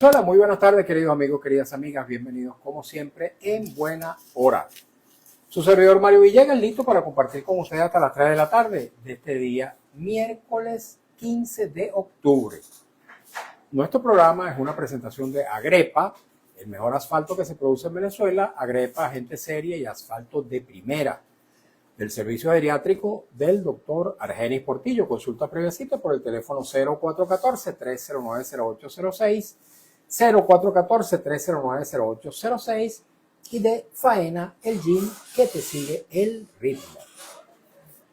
Hola, muy buenas tardes, queridos amigos, queridas amigas. Bienvenidos, como siempre, en Buena Hora. Su servidor Mario Villegas, listo para compartir con ustedes hasta las 3 de la tarde de este día, miércoles 15 de octubre. Nuestro programa es una presentación de Agrepa, el mejor asfalto que se produce en Venezuela. Agrepa, gente seria y asfalto de primera. Del servicio geriátrico del doctor Argenis Portillo. Consulta previa cita por el teléfono 0414-309-0806, 0414-309-0806 y de Faena, el gym que te sigue el ritmo.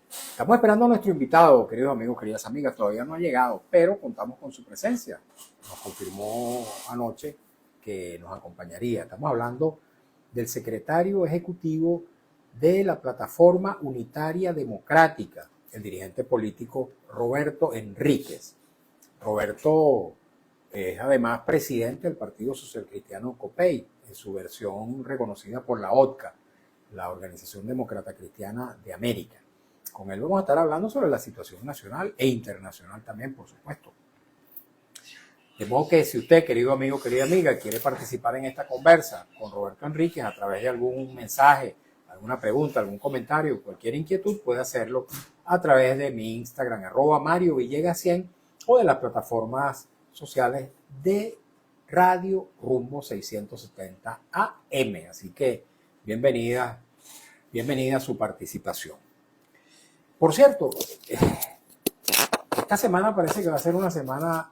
Estamos esperando a nuestro invitado, queridos amigos, queridas amigas. Todavía no ha llegado, pero contamos con su presencia. Nos confirmó anoche que nos acompañaría. Estamos hablando del secretario ejecutivo de la Plataforma Unitaria Democrática, el dirigente político Roberto Enríquez. Roberto es además presidente del Partido Social Cristiano COPEI, en su versión reconocida por la ODCA, la Organización Demócrata Cristiana de América. Con él vamos a estar hablando sobre la situación nacional e internacional también, por supuesto. De modo que si usted, querido amigo, querida amiga, quiere participar en esta conversa con Roberto Enríquez a través de algún mensaje, alguna pregunta, algún comentario, cualquier inquietud, puede hacerlo a través de mi Instagram, @MarioVillegas100, o de las plataformas sociales de Radio Rumbo 670 AM. Así que bienvenida a su participación. Por cierto, esta semana parece que va a ser una semana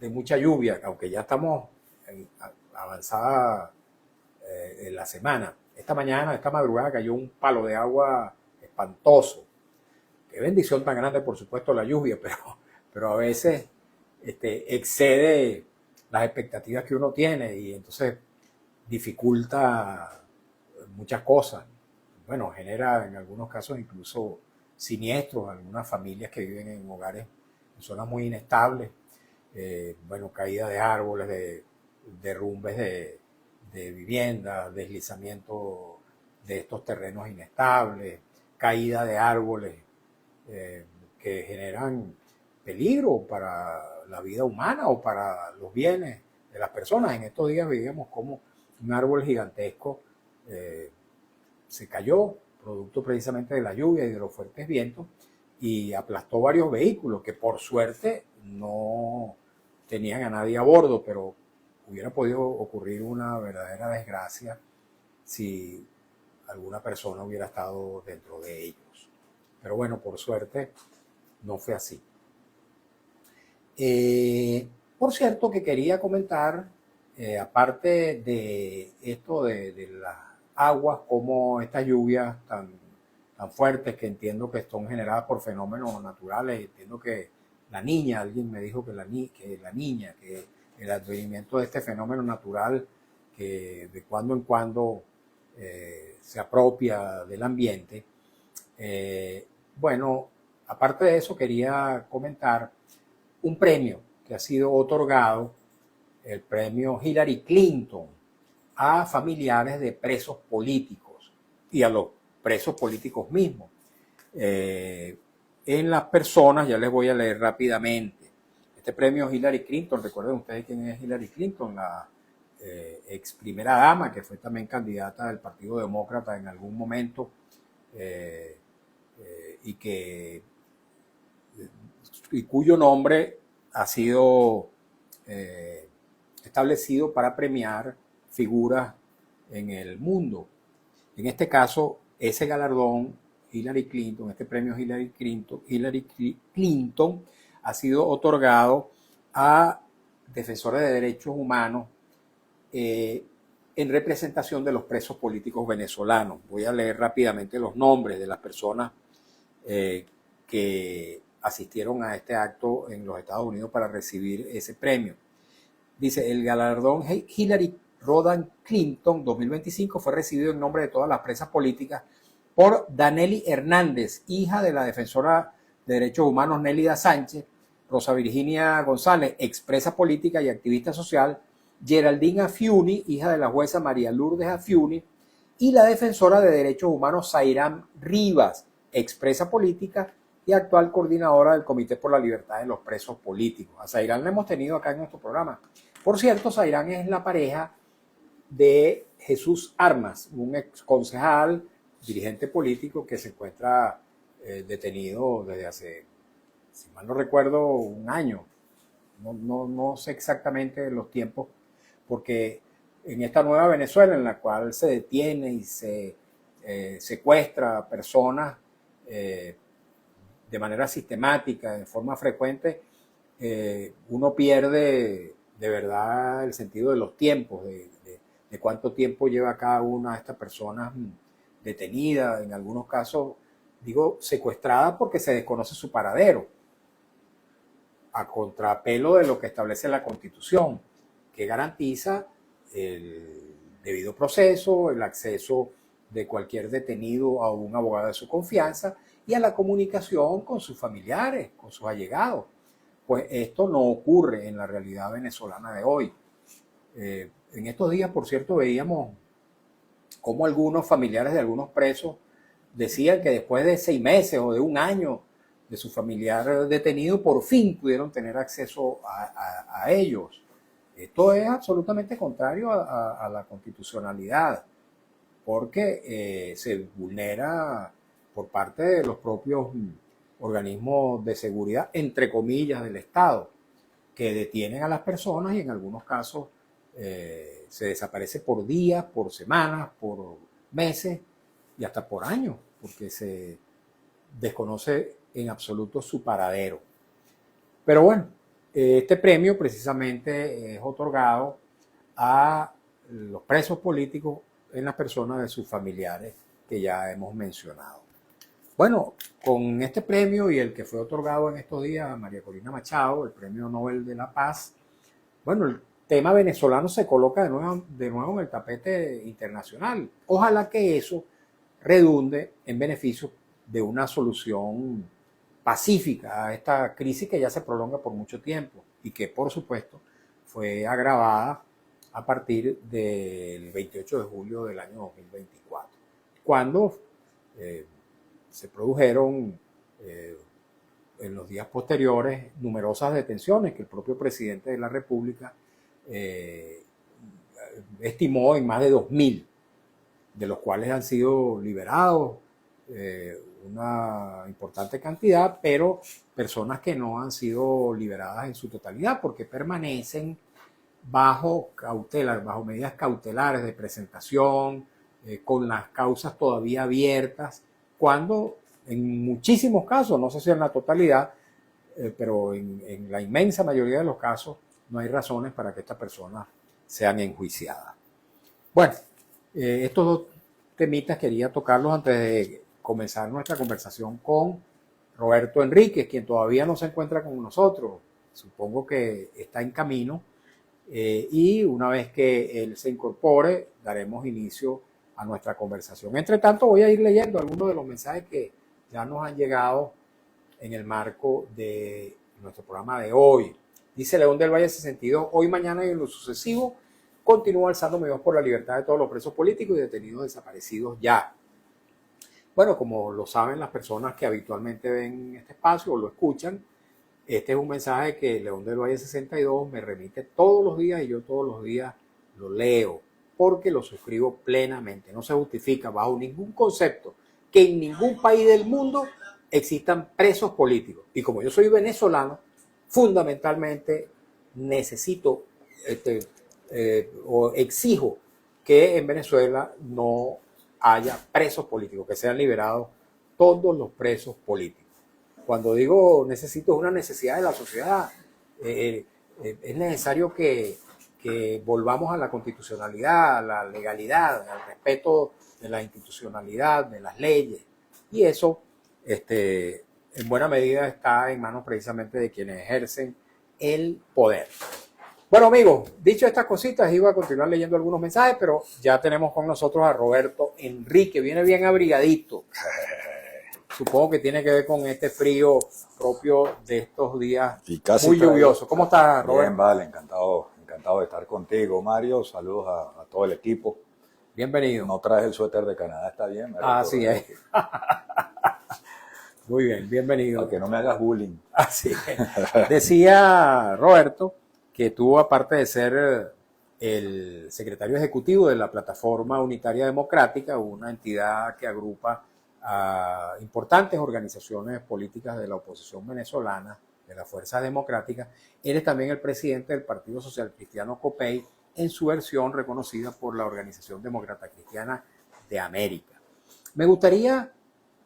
de mucha lluvia, aunque ya estamos avanzada en la semana. Esta madrugada cayó un palo de agua espantoso. Qué bendición tan grande, por supuesto, la lluvia, pero a veces excede las expectativas que uno tiene y entonces dificulta muchas cosas. Bueno, genera en algunos casos incluso siniestros, algunas familias que viven en hogares, en zonas muy inestables. Caída de árboles, derrumbes de viviendas, deslizamiento de estos terrenos inestables, caída de árboles que generan peligro para la vida humana o para los bienes de las personas. En estos días veíamos cómo un árbol gigantesco se cayó, producto precisamente de la lluvia y de los fuertes vientos, y aplastó varios vehículos que por suerte no tenían a nadie a bordo, pero hubiera podido ocurrir una verdadera desgracia si alguna persona hubiera estado dentro de ellos. Pero bueno, por suerte no fue así. Por cierto, que quería comentar, aparte de esto de las aguas, como estas lluvias tan fuertes que entiendo que son generadas por fenómenos naturales. Entiendo que alguien me dijo que el advenimiento de este fenómeno natural que de cuando en cuando se apropia del ambiente. Aparte de eso, quería comentar un premio que ha sido otorgado, el premio Hillary Clinton, a familiares de presos políticos y a los presos políticos mismos. En las personas, ya les voy a leer rápidamente. Este premio Hillary Clinton, recuerden ustedes quién es Hillary Clinton, la ex primera dama, que fue también candidata del Partido Demócrata en algún momento, y cuyo nombre ha sido establecido para premiar figuras en el mundo. En este caso, ese galardón, este premio Hillary Clinton ha sido otorgado a defensores de derechos humanos en representación de los presos políticos venezolanos. Voy a leer rápidamente los nombres de las personas que asistieron a este acto en los Estados Unidos para recibir ese premio. Dice, el galardón Hillary Rodham Clinton 2025 fue recibido en nombre de todas las presas políticas por Danely Hernández, hija de la defensora de derechos humanos Nélida Sánchez, Rosa Virginia González, expresa política y activista social, Geraldine Afiuni, hija de la jueza María Lourdes Afiuni, y la defensora de derechos humanos Zairam Rivas, expresa política y actual coordinadora del Comité por la Libertad de los Presos Políticos. A Zairam la hemos tenido acá en nuestro programa. Por cierto, Zairán es la pareja de Jesús Armas, un ex concejal, dirigente político que se encuentra detenido desde hace, si mal no recuerdo, un año. No sé exactamente los tiempos, porque en esta nueva Venezuela en la cual se detiene y se secuestra a personas de manera sistemática, de forma frecuente, uno pierde de verdad el sentido de los tiempos, de cuánto tiempo lleva cada una de estas personas detenida, en algunos casos, digo, secuestrada porque se desconoce su paradero, a contrapelo de lo que establece la Constitución, que garantiza el debido proceso, el acceso de cualquier detenido a un abogado de su confianza y a la comunicación con sus familiares, con sus allegados. Pues esto no ocurre en la realidad venezolana de hoy. En estos días, por cierto, veíamos cómo algunos familiares de algunos presos decían que después de 6 meses o de un año de su familiar detenido, por fin pudieron tener acceso a ellos. Esto es absolutamente contrario a la constitucionalidad, porque se vulnera por parte de los propios organismos de seguridad, entre comillas, del Estado, que detienen a las personas y en algunos casos se desaparece por días, por semanas, por meses y hasta por años, porque se desconoce en absoluto su paradero. Pero bueno, este premio precisamente es otorgado a los presos políticos en las personas de sus familiares que ya hemos mencionado. Bueno, con este premio y el que fue otorgado en estos días a María Corina Machado, el Premio Nobel de la Paz, bueno, el tema venezolano se coloca de nuevo en el tapete internacional. Ojalá que eso redunde en beneficio de una solución pacífica a esta crisis que ya se prolonga por mucho tiempo y que, por supuesto, fue agravada a partir del 28 de julio del año 2024, cuando se produjeron en los días posteriores numerosas detenciones que el propio presidente de la República estimó en más de 2.000, de los cuales han sido liberados una importante cantidad, pero personas que no han sido liberadas en su totalidad porque permanecen bajo cautela, bajo medidas cautelares de presentación, con las causas todavía abiertas, cuando en muchísimos casos, no sé si en la totalidad, pero en la inmensa mayoría de los casos no hay razones para que estas personas sean enjuiciadas. Bueno, estos dos temitas quería tocarlos antes de comenzar nuestra conversación con Roberto Enríquez, quien todavía no se encuentra con nosotros. Supongo que está en camino y una vez que él se incorpore, daremos inicio a nuestra conversación. Entre tanto, voy a ir leyendo algunos de los mensajes que ya nos han llegado en el marco de nuestro programa de hoy. Dice León del Valle 62, hoy, mañana y en lo sucesivo, continúa alzando mi voz por la libertad de todos los presos políticos y detenidos desaparecidos ya. Bueno, como lo saben las personas que habitualmente ven este espacio o lo escuchan, este es un mensaje que León del Valle 62 me remite todos los días y yo todos los días lo leo porque lo suscribo plenamente. No se justifica bajo ningún concepto que en ningún país del mundo existan presos políticos. Y como yo soy venezolano, fundamentalmente necesito o exijo que en Venezuela no haya presos políticos, que sean liberados todos los presos políticos. Cuando digo necesito, es una necesidad de la sociedad. Es necesario que volvamos a la constitucionalidad, a la legalidad, al respeto de la institucionalidad, de las leyes. Y eso, en buena medida, está en manos precisamente de quienes ejercen el poder. Bueno, amigos, dicho estas cositas, iba a continuar leyendo algunos mensajes, pero ya tenemos con nosotros a Roberto Enríquez. Viene bien abrigadito. Supongo que tiene que ver con este frío propio de estos días muy lluviosos. ¿Cómo estás, Roberto? Bien, vale, encantado de estar contigo, Mario. Saludos a todo el equipo. Bienvenido. No traes el suéter de Canadá, está bien, Mario. Así es. Muy bien, bienvenido. Para que no me hagas bullying. Así es. Decía Roberto que tú, aparte de ser el secretario ejecutivo de la Plataforma Unitaria Democrática, una entidad que agrupa a importantes organizaciones políticas de la oposición venezolana, de las fuerzas democráticas, eres también el presidente del Partido Social Cristiano COPEI en su versión reconocida por la Organización Demócrata Cristiana de América. Me gustaría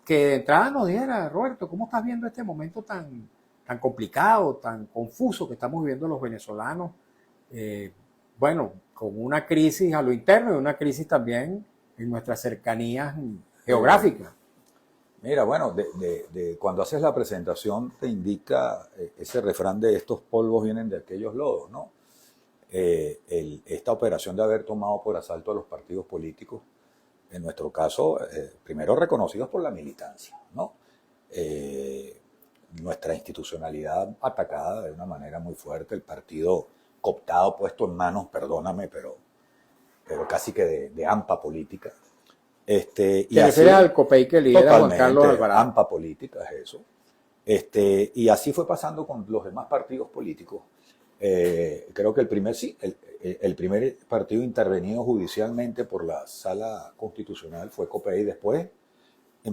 que de entrada nos dijera, Roberto, ¿cómo estás viendo este momento tan complicado, tan confuso que estamos viviendo los venezolanos? Bueno, con una crisis a lo interno y una crisis también en nuestras cercanías geográficas. Mira, bueno, cuando haces la presentación te indica ese refrán de estos polvos vienen de aquellos lodos, ¿no? Esta operación de haber tomado por asalto a los partidos políticos, en nuestro caso, primero reconocidos por la militancia, ¿no? Nuestra institucionalidad atacada de una manera muy fuerte, el partido cooptado, puesto en manos, perdóname, pero casi que de AMPA política. ¿Te refieres al COPEI que lidera Juan Carlos Alvarado? AMPA política es eso. Y así fue pasando con los demás partidos políticos. Creo que el primer partido intervenido judicialmente por la Sala Constitucional fue COPEI. Después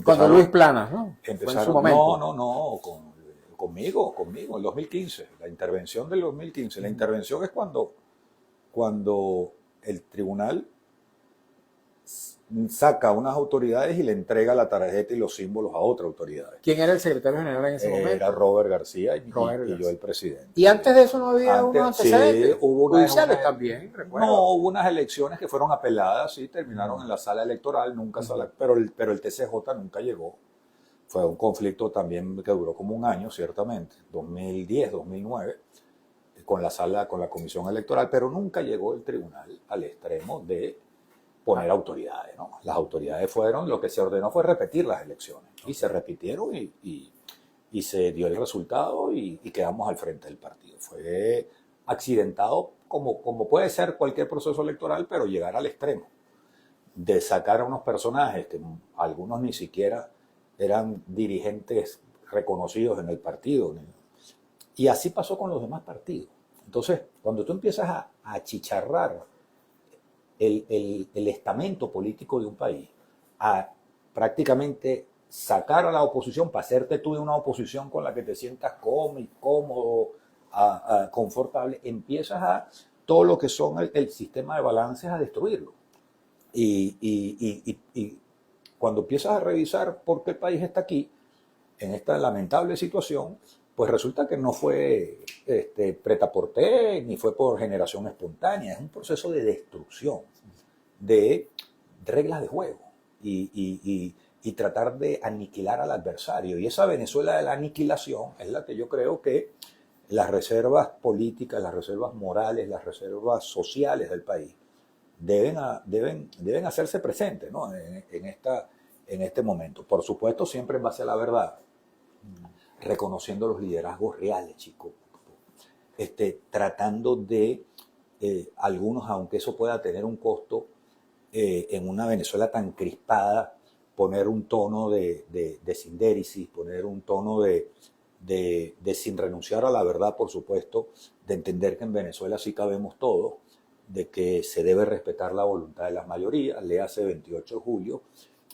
cuando Luis Planas, ¿no? Fue en su momento. No, conmigo, en el 2015. La intervención del 2015. La intervención es cuando el tribunal saca a unas autoridades y le entrega la tarjeta y los símbolos a otras autoridades. ¿Quién era el secretario general en ese momento? Era Robert García y yo el presidente. ¿Y antes de eso no había unos antecedentes? Sí, hubo judiciales también, recuerdo. No, hubo unas elecciones que fueron apeladas, sí, terminaron en la sala electoral, nunca pero el TCJ nunca llegó. Fue un conflicto también que duró como un año, ciertamente, 2010, 2009, con la comisión electoral, pero nunca llegó el tribunal al extremo de poner autoridades, ¿no? Las autoridades lo que se ordenó fue repetir las elecciones, y se repitieron y se dio el resultado y quedamos al frente del partido. Fue accidentado como puede ser cualquier proceso electoral, pero llegar al extremo de sacar a unos personajes que algunos ni siquiera eran dirigentes reconocidos en el partido. Y así pasó con los demás partidos. Entonces, cuando tú empiezas a achicharrar el estamento político de un país, a prácticamente sacar a la oposición para hacerte tú de una oposición con la que te sientas cómodo, confortable, empiezas a todo lo que son el sistema de balances a destruirlo. Y cuando empiezas a revisar por qué el país está aquí, en esta lamentable situación, pues resulta que no fue prêt-à-porter ni fue por generación espontánea, es un proceso de destrucción de reglas de juego y tratar de aniquilar al adversario. Y esa Venezuela de la aniquilación es la que yo creo que las reservas políticas, las reservas morales, las reservas sociales del país deben hacerse presentes, ¿no? en este momento. Por supuesto, siempre en base a la verdad, reconociendo los liderazgos reales, chicos. Tratando de algunos, aunque eso pueda tener un costo, en una Venezuela tan crispada, poner un tono de sindéresis, poner un tono de sin renunciar a la verdad, por supuesto, de entender que en Venezuela sí cabemos todos, de que se debe respetar la voluntad de las mayorías, léase 28 de julio,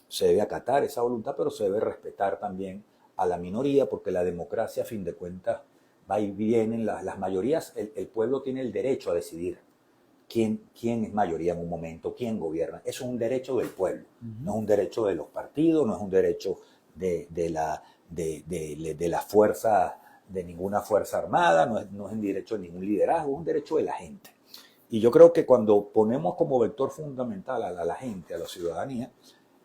se debe acatar esa voluntad, pero se debe respetar también a la minoría, porque la democracia, a fin de cuentas, va y viene, las mayorías, el pueblo tiene el derecho a decidir quién es mayoría en un momento, quién gobierna. Eso es un derecho del pueblo, no es un derecho de los partidos, no es un derecho de las fuerzas, de ninguna fuerza armada, no es un derecho de ningún liderazgo, es un derecho de la gente. Y yo creo que cuando ponemos como vector fundamental a la gente, a la ciudadanía,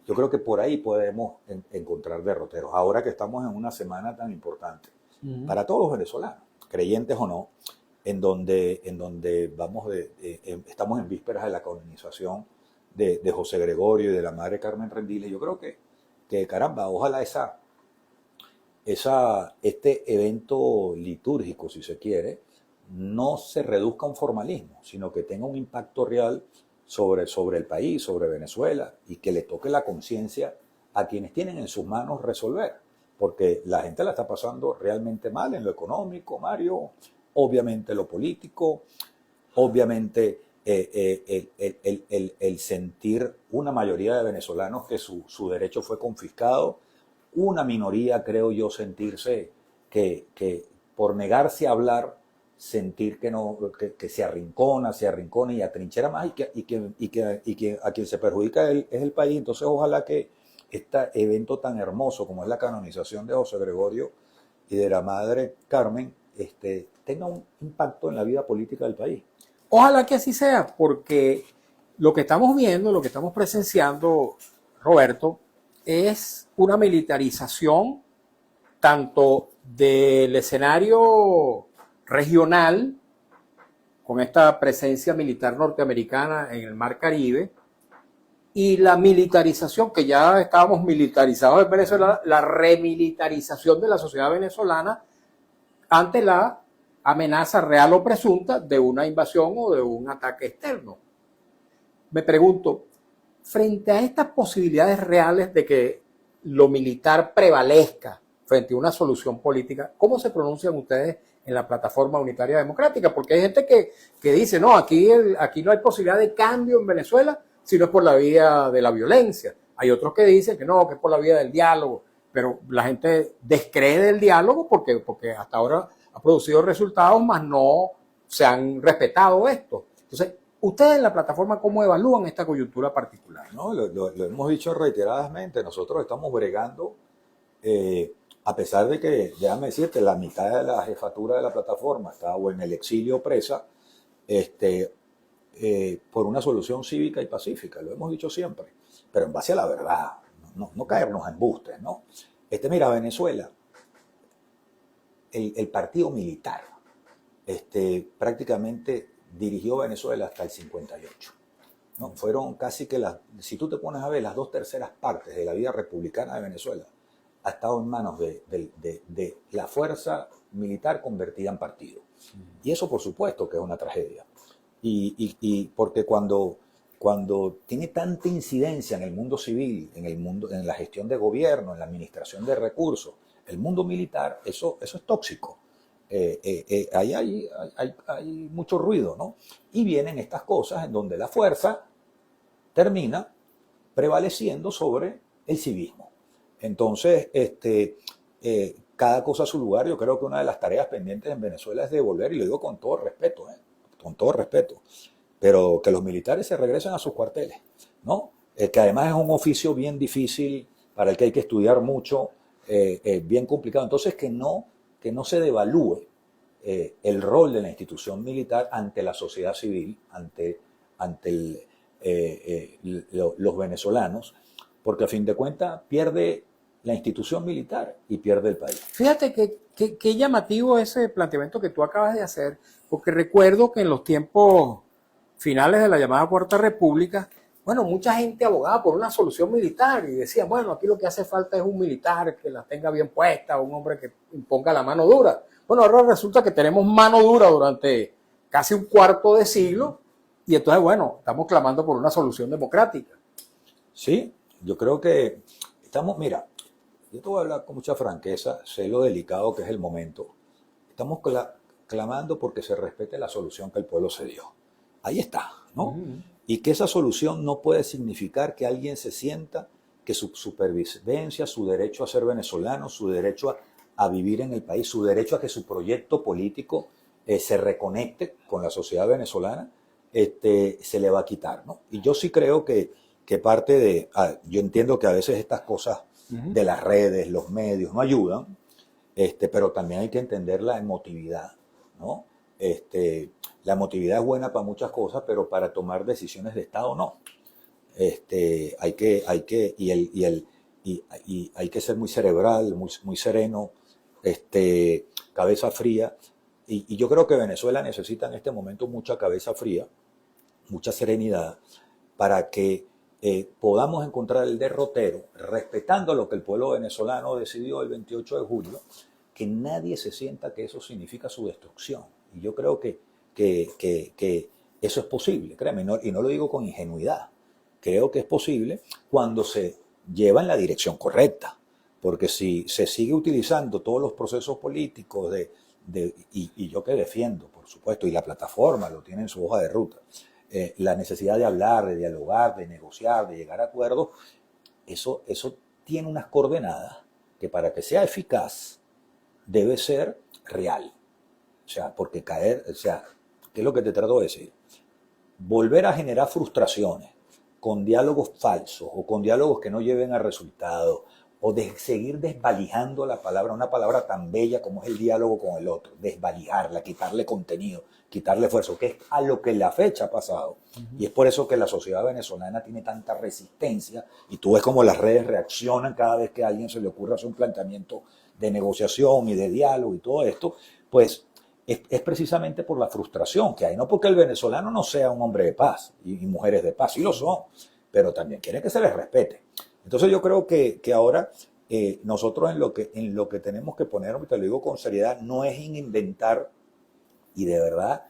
yo creo que por ahí podemos encontrar derroteros. Ahora que estamos en una semana tan importante para todos los venezolanos, creyentes o no, en donde estamos en vísperas de la canonización de José Gregorio y de la madre Carmen Rendiles. Yo creo que caramba, ojalá este evento litúrgico, si se quiere, no se reduzca a un formalismo, sino que tenga un impacto real sobre el país, sobre Venezuela, y que le toque la conciencia a quienes tienen en sus manos resolver, porque la gente la está pasando realmente mal en lo económico, Mario, obviamente lo político, obviamente el sentir una mayoría de venezolanos que su derecho fue confiscado, una minoría, creo yo, sentirse que por negarse a hablar, sentir que, no, que se arrincona y atrinchera más y que a quien se perjudica es el país. Entonces ojalá que este evento tan hermoso como es la canonización de José Gregorio y de la madre Carmen tenga un impacto en la vida política del país. Ojalá que así sea, porque lo que estamos viendo, lo que estamos presenciando, Roberto, es una militarización tanto del escenario regional, con esta presencia militar norteamericana en el Mar Caribe, y la militarización, que ya estábamos militarizados en Venezuela, la remilitarización de la sociedad venezolana ante la amenaza real o presunta de una invasión o de un ataque externo. Me pregunto, frente a estas posibilidades reales de que lo militar prevalezca frente a una solución política, ¿cómo se pronuncian ustedes en la plataforma unitaria democrática? Porque hay gente que dice, no, aquí no hay posibilidad de cambio en Venezuela si no es por la vía de la violencia. Hay otros que dicen que no, que es por la vía del diálogo, pero la gente descree del diálogo porque hasta ahora ha producido resultados, mas no se han respetado esto. Entonces, ustedes en la plataforma, ¿cómo evalúan esta coyuntura particular? No, lo hemos dicho reiteradamente, nosotros estamos bregando, a pesar de que, déjame decirte, la mitad de la jefatura de la plataforma está o en el exilio presa, por una solución cívica y pacífica, lo hemos dicho siempre, pero en base a la verdad, no caernos en embustes, ¿no? Mira, Venezuela, el partido militar prácticamente dirigió Venezuela hasta el 58. ¿No? Fueron casi que si tú te pones a ver, las 2/3 partes de la vida republicana de Venezuela ha estado en manos de la fuerza militar convertida en partido. Y eso, por supuesto, que es una tragedia. Y porque cuando tiene tanta incidencia en el mundo civil, en la gestión de gobierno, en la administración de recursos, el mundo militar, eso es tóxico. Ahí hay mucho ruido, ¿no? Y vienen estas cosas en donde la fuerza termina prevaleciendo sobre el civismo. Entonces, cada cosa a su lugar. Yo creo que una de las tareas pendientes en Venezuela es devolver, y lo digo con todo respeto, pero que los militares se regresen a sus cuarteles, ¿no? Que además es un oficio bien difícil, para el que hay que estudiar mucho, bien complicado. Entonces, que no se devalúe el rol de la institución militar ante la sociedad civil, ante los venezolanos, porque a fin de cuentas pierde la institución militar y pierde el país. Fíjate que llamativo ese planteamiento que tú acabas de hacer, porque recuerdo que en los tiempos finales de la llamada Cuarta República, bueno, mucha gente abogaba por una solución militar y decía, bueno, aquí lo que hace falta es un militar que la tenga bien puesta, un hombre que imponga la mano dura. Bueno, ahora resulta que tenemos mano dura durante casi un cuarto de siglo y entonces, bueno, estamos clamando por una solución democrática. Sí, yo creo que mira, yo te voy a hablar con mucha franqueza, sé lo delicado que es el momento. Estamos clamando porque se respete la solución que el pueblo se dio. Ahí está, ¿no? Y que esa solución no puede significar que alguien se sienta que su supervivencia, su derecho a ser venezolano, su derecho a vivir en el país, su derecho a que su proyecto político se reconecte con la sociedad venezolana, se le va a quitar, ¿no? Y yo sí creo que parte yo entiendo que a veces estas cosas de las redes, los medios, no ayudan, pero también hay que entender la emotividad, ¿no? La emotividad es buena para muchas cosas, pero para tomar decisiones de Estado no. Hay que ser muy cerebral, muy sereno, cabeza fría. Y yo creo que Venezuela necesita en este momento mucha cabeza fría, mucha serenidad, para que podamos encontrar el derrotero, respetando lo que el pueblo venezolano decidió el 28 de julio, que nadie se sienta que eso significa su destrucción. Y yo creo que eso es posible, créeme, y no lo digo con ingenuidad. Creo que es posible cuando se lleva en la dirección correcta. Porque si se sigue utilizando todos los procesos políticos y yo que defiendo, por supuesto, y la plataforma lo tiene en su hoja de ruta, la necesidad de hablar, de dialogar, de negociar, de llegar a acuerdos, eso tiene unas coordenadas que para que sea eficaz debe ser real. O sea, porque ¿qué es lo que te trato de decir? Volver a generar frustraciones con diálogos falsos o con diálogos que no lleven a resultados, o de seguir desvalijando la palabra, una palabra tan bella como es el diálogo con el otro, desvalijarla, quitarle contenido, quitarle esfuerzo, que es a lo que la fecha ha pasado. Y es por eso que la sociedad venezolana tiene tanta resistencia, y tú ves cómo las redes reaccionan cada vez que a alguien se le ocurre hacer un planteamiento de negociación y de diálogo y todo esto, pues es precisamente por la frustración que hay, no porque el venezolano no sea un hombre de paz y mujeres de paz, sí lo son, pero también quiere que se les respete. Entonces yo creo que ahora nosotros en lo que tenemos que poner, te lo digo con seriedad, no es inventar y de verdad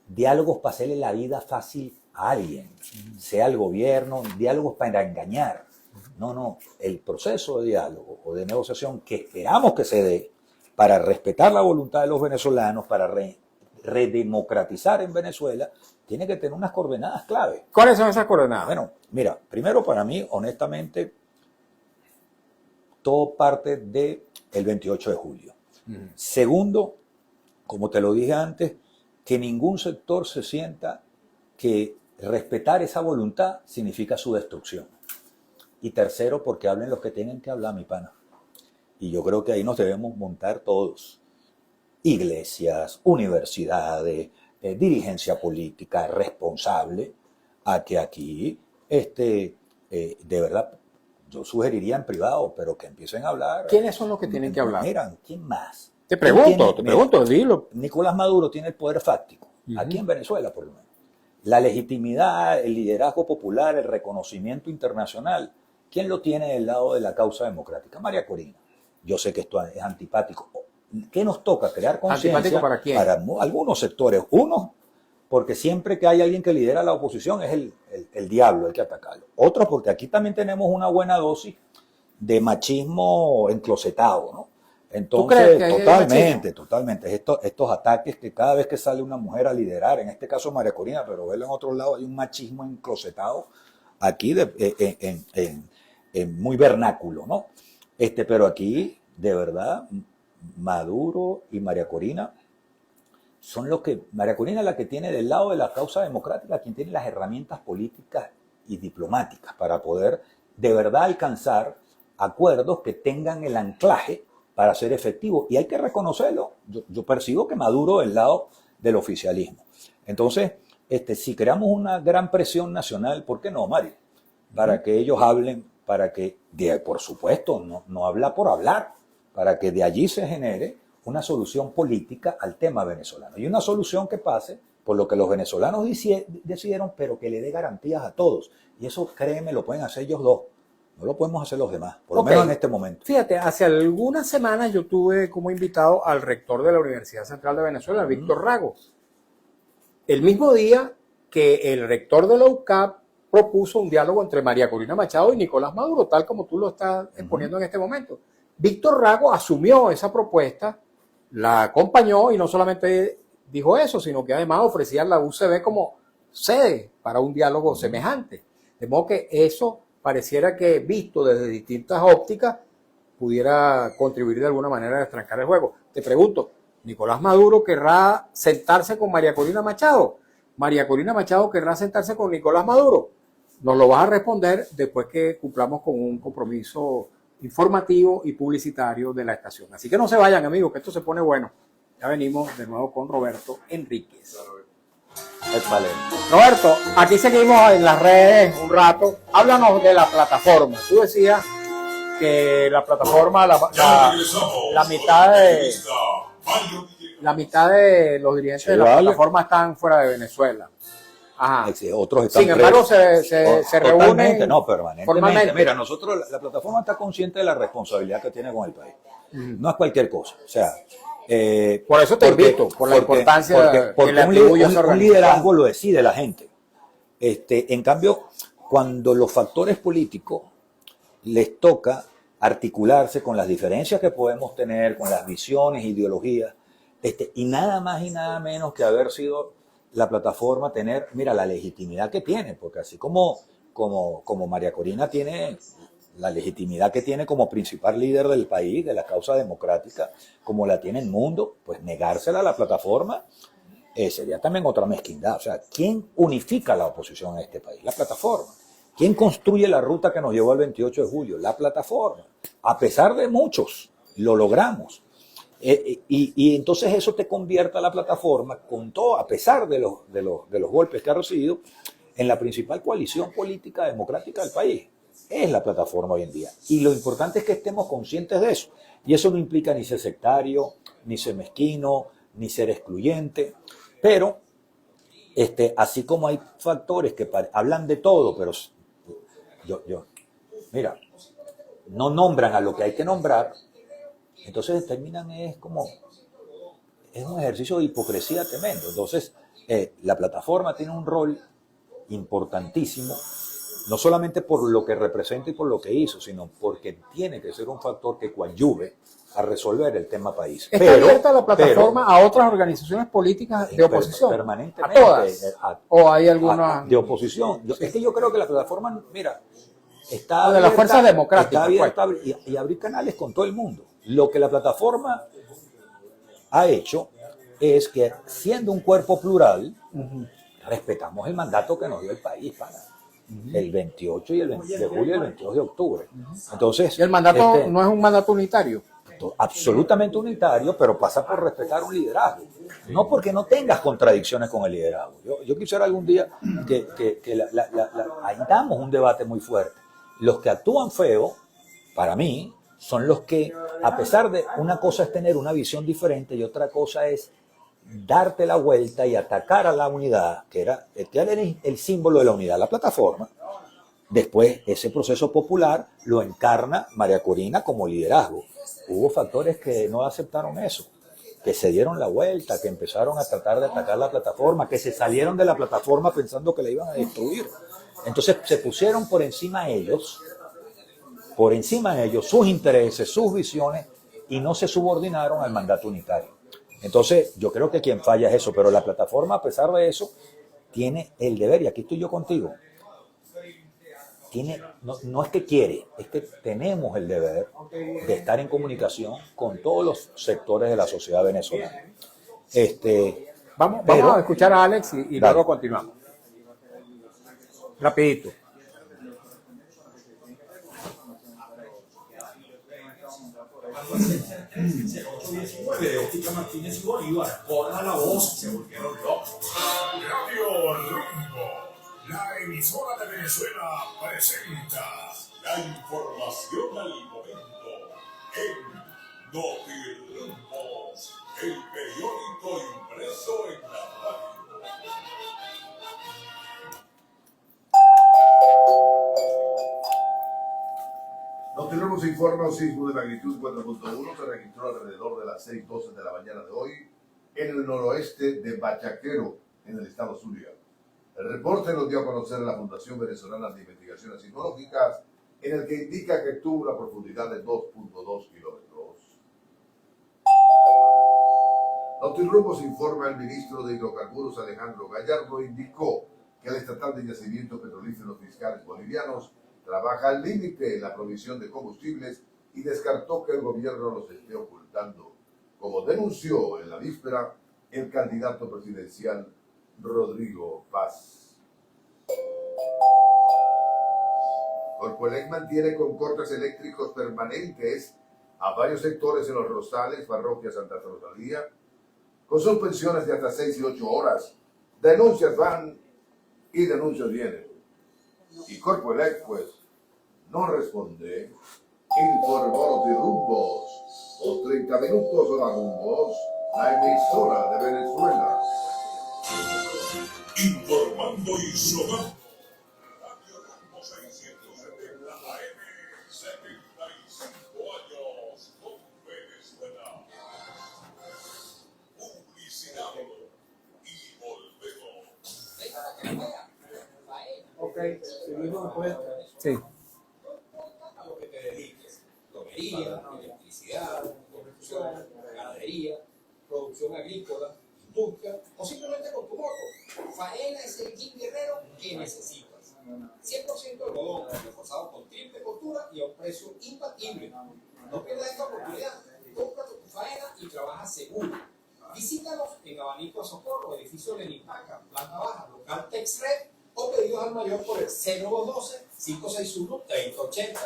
diálogos para hacerle la vida fácil a alguien, sea el gobierno, diálogos para engañar. No, el proceso de diálogo o de negociación que esperamos que se dé para respetar la voluntad de los venezolanos, para redemocratizar en Venezuela, tiene que tener unas coordenadas clave. ¿Cuáles son esas coordenadas? Bueno, mira, primero para mí, honestamente, todo parte del 28 de julio. Segundo, como te lo dije antes, que ningún sector se sienta que respetar esa voluntad significa su destrucción. Y tercero, porque hablen los que tienen que hablar, mi pana. Y yo creo que ahí nos debemos montar todos. Iglesias, universidades, dirigencia política responsable, a que aquí, de verdad, yo sugeriría en privado, pero que empiecen a hablar. ¿Quiénes son los que tienen que hablar? Mira, ¿quién más? Te pregunto, dilo. Nicolás Maduro tiene el poder fáctico, aquí en Venezuela por lo menos. La legitimidad, el liderazgo popular, el reconocimiento internacional, ¿quién lo tiene del lado de la causa democrática? María Corina. Yo sé que esto es antipático. ¿Qué nos toca? Crear conciencia. ¿Antipático para quién? Para algunos sectores. Uno, porque siempre que hay alguien que lidera la oposición es el diablo, el que atacarlo. Otro, porque aquí también tenemos una buena dosis de machismo enclosetado, ¿no? Entonces, totalmente. Estos ataques que cada vez que sale una mujer a liderar, en este caso María Corina, pero verlo en otros lados, hay un machismo enclosetado aquí muy vernáculo, ¿no? Pero aquí, de verdad, Maduro y María Corina son los que, María Corina es la que tiene del lado de la causa democrática, quien tiene las herramientas políticas y diplomáticas para poder de verdad alcanzar acuerdos que tengan el anclaje para ser efectivos. Y hay que reconocerlo. Yo percibo que Maduro del lado del oficialismo. Entonces, si creamos una gran presión nacional, ¿por qué no, Mario? Para que ellos hablen, para que, por supuesto, no habla por hablar, para que de allí se genere una solución política al tema venezolano. Y una solución que pase por lo que los venezolanos decidieron, pero que le dé garantías a todos. Y eso, créeme, lo pueden hacer ellos dos. No lo podemos hacer los demás, por lo menos en este momento. Fíjate, hace algunas semanas yo tuve como invitado al rector de la Universidad Central de Venezuela, Víctor Rago. El mismo día que el rector de la UCAP propuso un diálogo entre María Corina Machado y Nicolás Maduro, tal como tú lo estás exponiendo en este momento. Víctor Rago asumió esa propuesta, la acompañó y no solamente dijo eso, sino que además ofrecía a la UCB como sede para un diálogo semejante. De modo que eso pareciera que, visto desde distintas ópticas, pudiera contribuir de alguna manera a destrancar el juego. Te pregunto, ¿Nicolás Maduro querrá sentarse con María Corina Machado? ¿María Corina Machado querrá sentarse con Nicolás Maduro? Nos lo vas a responder después que cumplamos con un compromiso informativo y publicitario de la estación. Así que no se vayan, amigos, que esto se pone bueno. Ya venimos de nuevo con Roberto Enríquez. Roberto, aquí seguimos en las redes un rato. Háblanos de la plataforma. Tú decías que la plataforma, la mitad de los dirigentes de la plataforma están fuera de Venezuela. Ajá. Otros están Sin embargo, se reúnen no, permanentemente. Mira, nosotros, la plataforma está consciente de la responsabilidad que tiene con el país. No es cualquier cosa. O sea, por eso te invito, por la importancia porque un liderazgo lo decide la gente. En cambio, cuando los factores políticos les toca articularse con las diferencias que podemos tener, con las visiones, ideologías, Y nada más y nada menos que haber sido la plataforma tener, mira, la legitimidad que tiene, porque así como María Corina tiene la legitimidad que tiene como principal líder del país, de la causa democrática, como la tiene el mundo, pues negársela a la plataforma sería también otra mezquindad. O sea, ¿quién unifica la oposición en este país? La plataforma. ¿Quién construye la ruta que nos llevó al 28 de julio? La plataforma. A pesar de muchos, lo logramos. Y entonces eso te convierte a la plataforma, con todo, a pesar de los golpes que ha recibido, en la principal coalición política democrática del país. Es la plataforma hoy en día. Y lo importante es que estemos conscientes de eso. Y eso no implica ni ser sectario, ni ser mezquino, ni ser excluyente. Pero, así como hay factores que hablan de todo, pero mira, no nombran a lo que hay que nombrar, entonces terminan es un ejercicio de hipocresía tremendo. Entonces, la plataforma tiene un rol importantísimo, no solamente por lo que representa y por lo que hizo, sino porque tiene que ser un factor que coadyuve a resolver el tema país. ¿Está abierta la plataforma a otras organizaciones políticas de oposición? Permanentemente. ¿A todas? ¿O hay algunas? De oposición. Es que yo creo que la plataforma, mira, está de las fuerzas democráticas. Está abierta y abrir canales con todo el mundo. Lo que la plataforma ha hecho es que, siendo un cuerpo plural, respetamos el mandato que nos dio el país, el 28 y el 20 de julio y el 22 de octubre. Entonces, ¿y el mandato no es un mandato unitario? Absolutamente unitario, pero pasa por respetar un liderazgo. No porque no tengas contradicciones con el liderazgo. Yo quisiera algún día que ahí damos un debate muy fuerte. Los que actúan feo, para mí, son los que, a pesar de una cosa es tener una visión diferente y otra cosa es darte la vuelta y atacar a la unidad, que era el símbolo de la unidad, la plataforma. Después, ese proceso popular lo encarna María Corina como liderazgo. Hubo factores que no aceptaron eso, que se dieron la vuelta, que empezaron a tratar de atacar la plataforma, que se salieron de la plataforma pensando que la iban a destruir. Entonces se pusieron por encima de ellos sus intereses, sus visiones, y no se subordinaron al mandato unitario. Entonces yo creo que quien falla es eso, pero la plataforma, a pesar de eso, tiene el deber, y aquí estoy yo contigo, no es que quiere, es que tenemos el deber de estar en comunicación con todos los sectores de la sociedad venezolana. Vamos a escuchar a Alex y luego continuamos. Rapidito. Óptica Martínez y Bolívar, corra la voz, se volvieron locos. Radio Rumbo, la emisora de Venezuela, presenta la información al momento en Notirumbo, el periódico impreso en la radio. Notirumbo se informa: un sismo de magnitud 4.1 se registró alrededor de las 6:12 de la mañana de hoy en el noroeste de Bachaquero, en el estado Zulia. El reporte lo dio a conocer la Fundación Venezolana de Investigaciones Sismológicas, en el que indica que tuvo una profundidad de 2.2 kilómetros. Notirumbo se informa: el ministro de Hidrocarburos, Alejandro Gallardo, indicó que el estatal de yacimientos petrolíferos fiscales bolivianos trabaja al límite en la provisión de combustibles y descartó que el gobierno los esté ocultando, como denunció en la víspera el candidato presidencial Rodrigo Paz. Corpoelec mantiene con cortes eléctricos permanentes a varios sectores en Los Rosales, parroquia Santa Rosalía, con suspensiones de hasta 6 y 8 horas. Denuncias van y denuncias vienen. Y Corpoelec, pues, no responde. Informó Notirumbos, los 30 minutos hora rumbos, la emisora de Venezuela. Informando y sonando. Radio Rumbo 670 AM, 75 años con Venezuela. Publicidad y volvemos. Ok, seguimos después. Sí. A lo que te dediques, tomería, electricidad, construcción, ganadería, producción agrícola, industria o simplemente con tu moto. Faena es el Jeep Guerrero que necesitas. 100% de algodón, reforzado con triple costura y a un precio imbatible. No pierdas esta oportunidad. Cómprate tu Faena y trabaja seguro. Visítanos en Abanico Socorro, edificio Lenipaca, planta baja, local TexRed, o pedidos al mayor por el 0212-561-3080.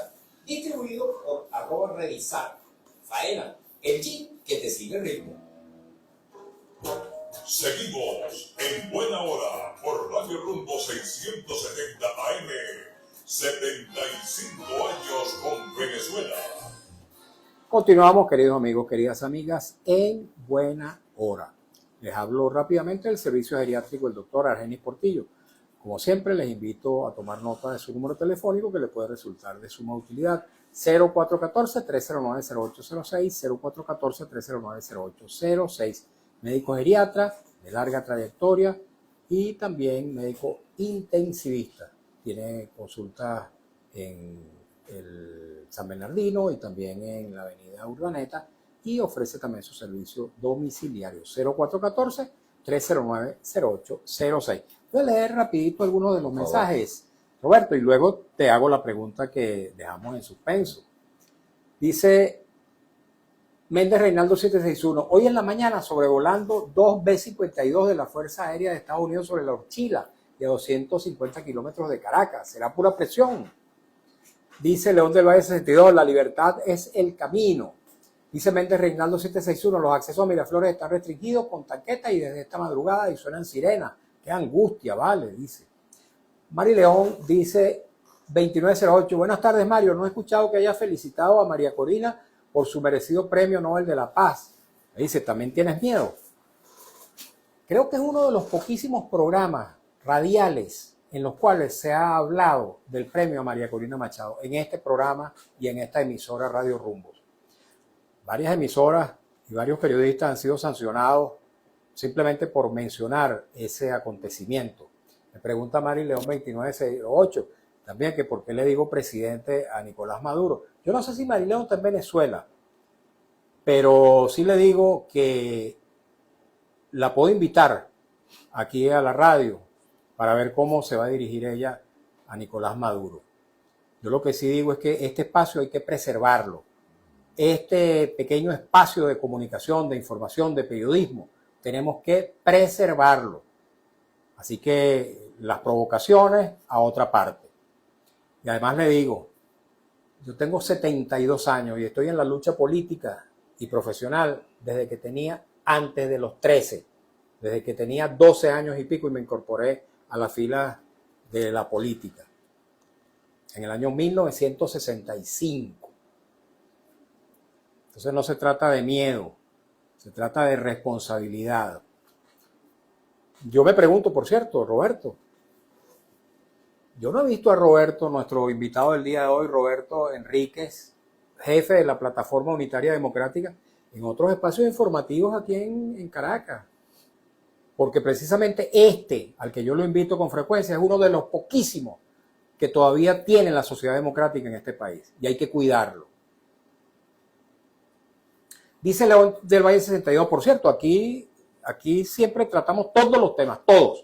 Distribuido por @revisar. Faena, el Jeep que te sigue el ritmo. Seguimos en Buena Hora por Radio Rumbo 670 AM. 75 años con Venezuela. Continuamos, queridos amigos, queridas amigas, en Buena Hora. Les hablo rápidamente del servicio geriátrico del doctor Argenis Portillo. Como siempre, les invito a tomar nota de su número telefónico que le puede resultar de suma utilidad. 0414-309-0806, 0414-309-0806. Médico geriatra de larga trayectoria y también médico intensivista. Tiene consultas en el San Bernardino y también en la avenida Urdaneta y ofrece también su servicio domiciliario. 0414-309-0806. Voy a leer rapidito algunos de los mensajes, Roberto, y luego te hago la pregunta que dejamos en suspenso. Dice Méndez Reinaldo 761, hoy en la mañana sobrevolando dos B-52 de la Fuerza Aérea de Estados Unidos sobre la Orchila y a 250 kilómetros de Caracas. ¿Será pura presión? Dice León del Valle 62, la libertad es el camino. Dice Méndez Reinaldo 761, los accesos a Miraflores están restringidos con tanqueta y desde esta madrugada y suenan sirenas. Qué angustia, vale, dice. Mari León dice 2908, buenas tardes Mario, no he escuchado que haya felicitado a María Corina por su merecido premio Nobel de la Paz. Me dice, ¿también tienes miedo? Creo que es uno de los poquísimos programas radiales en los cuales se ha hablado del premio a María Corina Machado, en este programa y en esta emisora Radio Rumbos. Varias emisoras y varios periodistas han sido sancionados simplemente por mencionar ese acontecimiento. Me pregunta Mari León 2908, también que por qué le digo presidente a Nicolás Maduro. Yo no sé si Mari León está en Venezuela, pero sí le digo que la puedo invitar aquí a la radio para ver cómo se va a dirigir ella a Nicolás Maduro. Yo lo que sí digo es que este espacio hay que preservarlo. Este pequeño espacio de comunicación, de información, de periodismo, tenemos que preservarlo. Así que las provocaciones a otra parte. Y además le digo, yo tengo 72 años y estoy en la lucha política y profesional desde que tenía antes de los 13, desde que tenía 12 años y pico y me incorporé a la fila de la política en el año 1965. Entonces no se trata de miedo, se trata de responsabilidad. Yo me pregunto, por cierto, Roberto, yo no he visto a Roberto, nuestro invitado del día de hoy, Roberto Enríquez, jefe de la Plataforma Unitaria Democrática, en otros espacios informativos aquí en Caracas. Porque precisamente este, al que yo lo invito con frecuencia, es uno de los poquísimos que todavía tiene la sociedad democrática en este país. Y hay que cuidarlo. Dice León del Valle 62, por cierto, aquí siempre tratamos todos los temas, todos.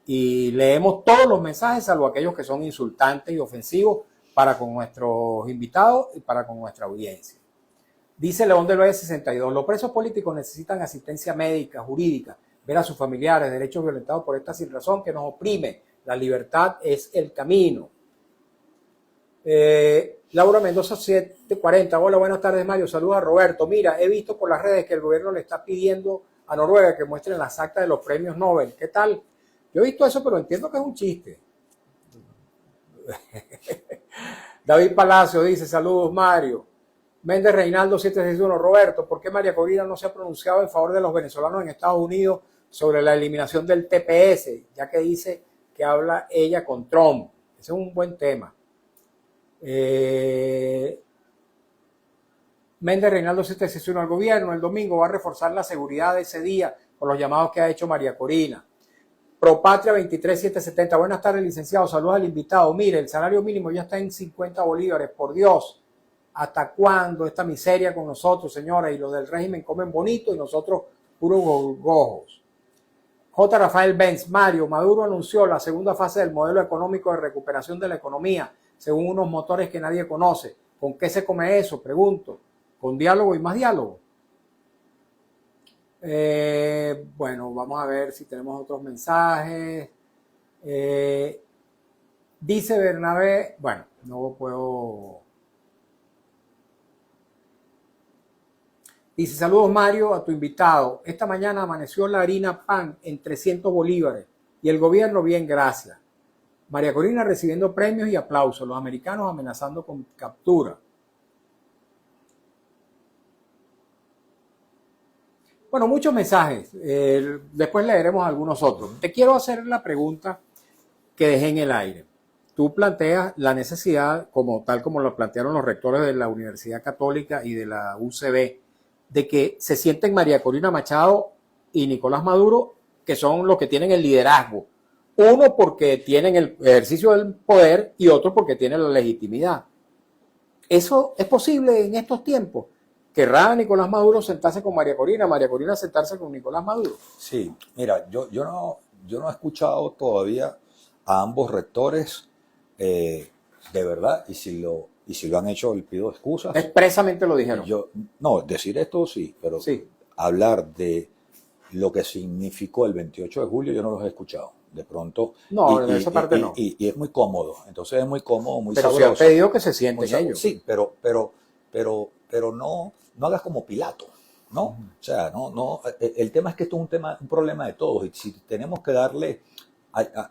Y leemos todos los mensajes, salvo aquellos que son insultantes y ofensivos para con nuestros invitados y para con nuestra audiencia. Dice León del Valle 62, los presos políticos necesitan asistencia médica, jurídica, ver a sus familiares, derechos violentados por esta sinrazón que nos oprime. La libertad es el camino. Laura Mendoza 740, hola, buenas tardes Mario, saludos a Roberto. Mira, he visto por las redes que el gobierno le está pidiendo a Noruega que muestren las actas de los premios Nobel. ¿Qué tal? Yo he visto eso, pero entiendo que es un chiste. David Palacio dice, saludos Mario. Méndez Reinaldo 761, Roberto, ¿por qué María Corina no se ha pronunciado en favor de los venezolanos en Estados Unidos sobre la eliminación del TPS, ya que dice que habla ella con Trump? Ese es un buen tema. Méndez Reinaldo 761, el gobierno el domingo va a reforzar la seguridad de ese día por los llamados que ha hecho María Corina. Propatria 23770, buenas tardes licenciado, saludos al invitado. Mire, el salario mínimo ya está en 50 bolívares, por Dios. ¿Hasta cuándo esta miseria con nosotros, señora? Y los del régimen comen bonito y nosotros puros gojos. J. Rafael Benz, Mario, Maduro anunció la segunda fase del modelo económico de recuperación de la economía, según unos motores que nadie conoce. ¿Con qué se come eso? Pregunto. ¿Con diálogo y más diálogo? Bueno, vamos a ver si tenemos otros mensajes. Dice Bernabé, bueno, no puedo. Dice, saludos Mario, a tu invitado. Esta mañana amaneció la harina pan en 300 bolívares y el gobierno bien, gracias. María Corina recibiendo premios y aplausos, los americanos amenazando con captura. Bueno, muchos mensajes. Después leeremos algunos otros. Te quiero hacer la pregunta que dejé en el aire. Tú planteas la necesidad, tal como lo plantearon los rectores de la Universidad Católica y de la UCB, de que se sienten María Corina Machado y Nicolás Maduro, que son los que tienen el liderazgo. Uno porque tienen el ejercicio del poder y otro porque tienen la legitimidad. ¿Eso es posible en estos tiempos? ¿Querrá Nicolás Maduro sentarse con María Corina sentarse con Nicolás Maduro? Sí, mira, yo no he escuchado todavía a ambos rectores de verdad, y si lo han hecho, le pido excusas. Expresamente lo dijeron. No, decir esto sí, pero sí. Hablar de lo que significó el 28 de julio yo no los he escuchado. De pronto. No, en esa parte no. Y es muy cómodo. Entonces es muy cómodo, muy pero sabroso. Pero se ha pedido que se sienten ellos. Sí, pero no hagas como Pilato, ¿no? O sea, no. El tema es que esto es un problema de todos. Y si tenemos que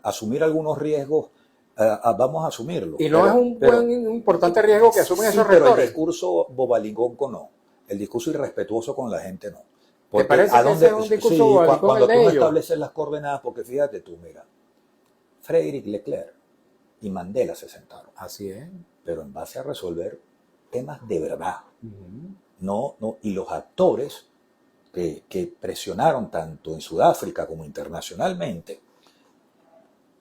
asumir algunos riesgos, vamos a asumirlo. Y no es un importante riesgo que asumen esos rectores. Pero el discurso bobalingón no. El discurso irrespetuoso con la gente no. Porque ¿te parece que ese es un discurso bobalingón cuando el de tú no ellos? estableces las coordenadas, porque fíjate tú, mira, Frédéric Leclerc y Mandela se sentaron. Así es. Pero en base a resolver temas de verdad. No, y los actores que presionaron tanto en Sudáfrica como internacionalmente,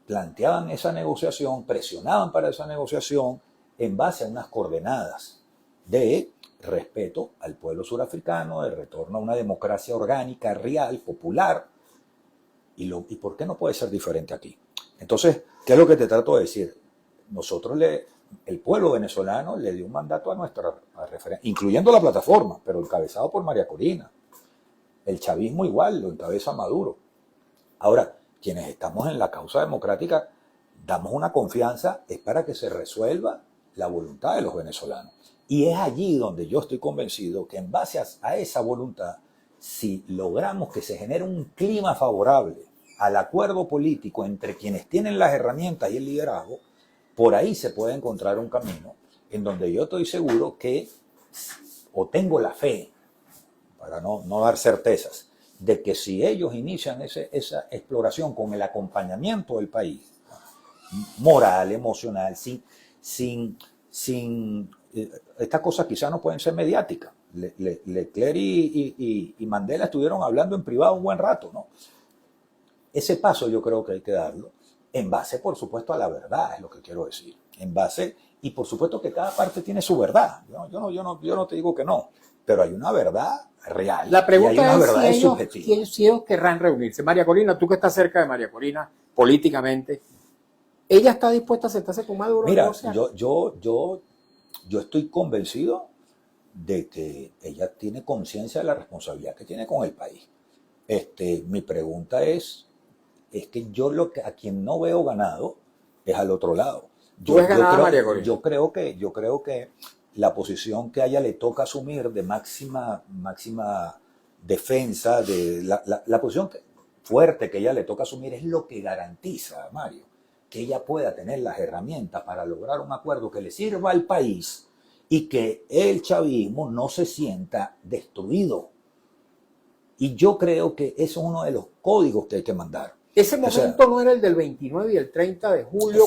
planteaban esa negociación, presionaban para esa negociación en base a unas coordenadas de respeto al pueblo surafricano, de retorno a una democracia orgánica, real, popular. ¿Y por qué no puede ser diferente aquí? Entonces, ¿qué es lo que te trato de decir? Nosotros el pueblo venezolano le dio un mandato a nuestra referencia, incluyendo la plataforma, pero encabezado por María Corina. El chavismo igual, lo encabeza Maduro. Ahora, quienes estamos en la causa democrática, damos una confianza, es para que se resuelva la voluntad de los venezolanos. Y es allí donde yo estoy convencido que en base a esa voluntad, si logramos que se genere un clima favorable al acuerdo político entre quienes tienen las herramientas y el liderazgo, por ahí se puede encontrar un camino en donde yo estoy seguro que, o tengo la fe, para no dar certezas, de que si ellos inician esa exploración con el acompañamiento del país, moral, emocional, sin estas cosas quizás no pueden ser mediáticas. Leclerc y Mandela estuvieron hablando en privado un buen rato, ¿no? Ese paso yo creo que hay que darlo en base, por supuesto, a la verdad, es lo que quiero decir. En base, y por supuesto que cada parte tiene su verdad. Yo no te digo que no, pero hay una verdad real. La pregunta y hay una verdad es subjetiva. si ellos querrán reunirse. María Corina, tú que estás cerca de María Corina políticamente, ¿ella está dispuesta a sentarse con Maduro? Mira, yo estoy convencido de que ella tiene conciencia de la responsabilidad que tiene con el país. Mi pregunta es que yo a quien no veo ganado es al otro lado. ¿Tú ves ganada a María Corina? Yo creo que la posición que a ella le toca asumir de máxima defensa, de la posición fuerte que a ella le toca asumir es lo que garantiza, Mario, que ella pueda tener las herramientas para lograr un acuerdo que le sirva al país y que el chavismo no se sienta destruido. Y yo creo que eso es uno de los códigos que hay que mandar. Ese momento no era el del 29 y el 30 de julio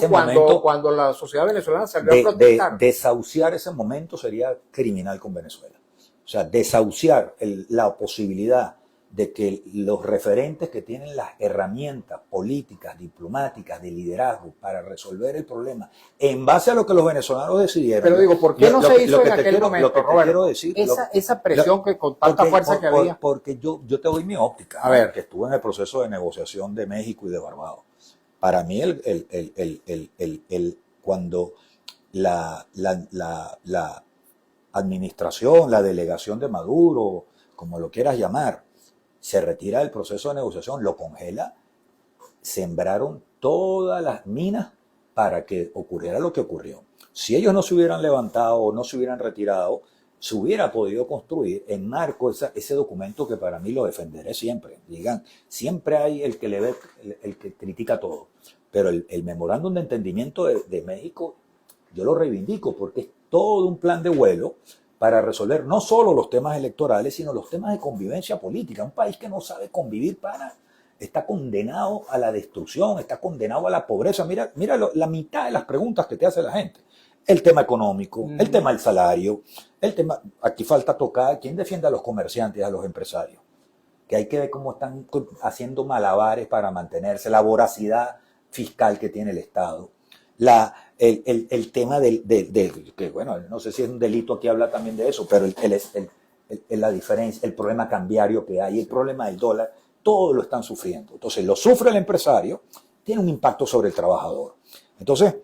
cuando la sociedad venezolana salió a protestar. Desahuciar ese momento sería criminal con Venezuela. O sea, desahuciar la posibilidad de que los referentes que tienen las herramientas políticas, diplomáticas, de liderazgo para resolver el problema, en base a lo que los venezolanos decidieron. Pero digo, ¿por qué no se hizo en aquel momento, lo que te Roberto? quiero decir, Esa presión que con tanta fuerza que había. Porque yo te doy mi óptica, A ver. que estuve en el proceso de negociación de México y de Barbados. Para mí, cuando la administración, la delegación de Maduro, como lo quieras llamar, se retira del proceso de negociación, lo congela, sembraron todas las minas para que ocurriera lo que ocurrió. Si ellos no se hubieran levantado o no se hubieran retirado, se hubiera podido construir en marco ese documento que para mí lo defenderé siempre. Digan, siempre hay el que le ve, el que critica todo. Pero el memorándum de entendimiento de México, yo lo reivindico porque es todo un plan de vuelo para resolver no solo los temas electorales, sino los temas de convivencia política. Un país que no sabe convivir, está condenado a la destrucción, está condenado a la pobreza. Mira la mitad de las preguntas que te hace la gente. El tema económico, el tema del salario, el tema, aquí falta tocar, ¿quién defiende a los comerciantes, a los empresarios? Que hay que ver cómo están haciendo malabares para mantenerse, la voracidad fiscal que tiene el Estado. El tema que bueno, no sé si es un delito, aquí habla también de eso, pero la diferencia, el problema cambiario que hay, el problema del dólar, todo lo están sufriendo. Entonces, lo sufre el empresario, tiene un impacto sobre el trabajador. Entonces,